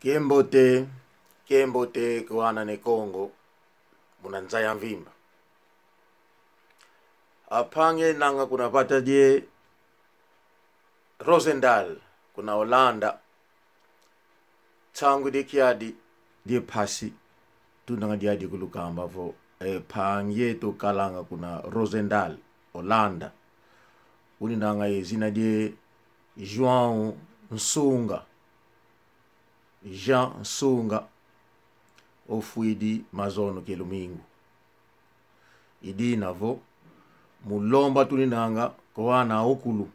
Kembote kuana ne Kongo munanza ya mvimba. Apange nanga kunapata die Rosendal kuna Holanda tangu de kiadi die pasi tunanga diadi kulukamba vo pange to kalanga kuna Rosendal Holanda uni nanga zina die Jean Nsunga ofuidi mazono kelumingu idi navo mulomba tulinanga koana okulu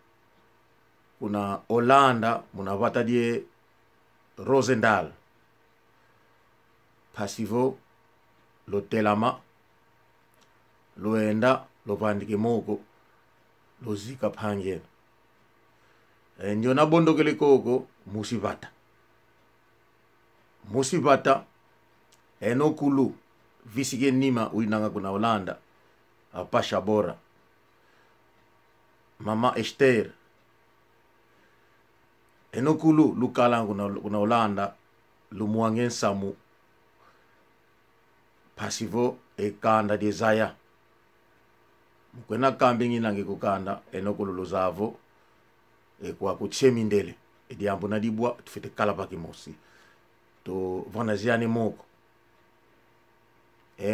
kuna Holanda munavata die Rosendal pasivo lo telama loenda lo vandike moko lo zika pange ndio na bondo kele koko musivata enokulu visige nima uinanga kuna Holanda apasha bora mama Esther enokulu lukala kuna Holanda lumuangen samu pasivo ekanda desaya mkwena kambingi nange kukanda enokulu lozavo kwa kuchemindele ediambo na dibwa tufete Holanda Va Kimosi to vanaziane moko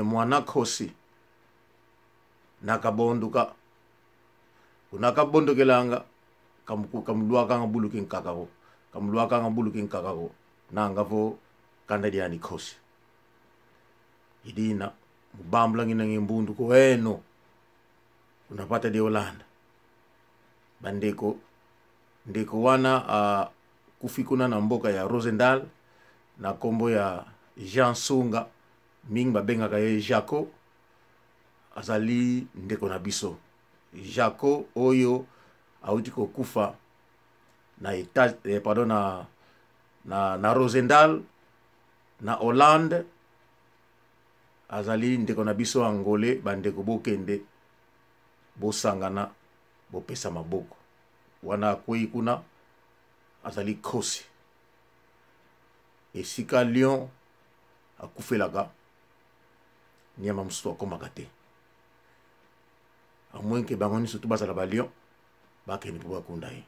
mwana kosi nakabonduka unakabondokelanga kamluaka ngabulukin kakako nanga vo kandadiani kosi idina mubambla ngina ngimbundu ko eno unapata di Holanda bandeko ndeko wana kufikuna na mboka ya Rosendal na kombo ya Jean Sunga ming babenga kaye Jaco azali ndeko na biso Jaco oyo autiko kufa na na Rosendal na Hollande azali ndeko na biso angole bandeko bokende bosangana bopesa maboko wana koi kuna azali kosi esika Lion akufelaka nyama musu akomaka te amwenke bangoni surtout bazala ba Lion bakeni po bakunda ye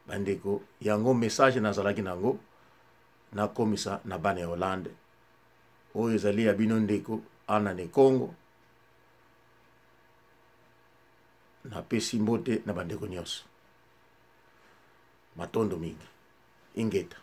bandeko yango message nazalaki nango na komisa na bana ya Hollande oyo ezali ya bino ndeko ana ne Kongo na pesi mbote na bandeko nyonso matondo mingi ingeta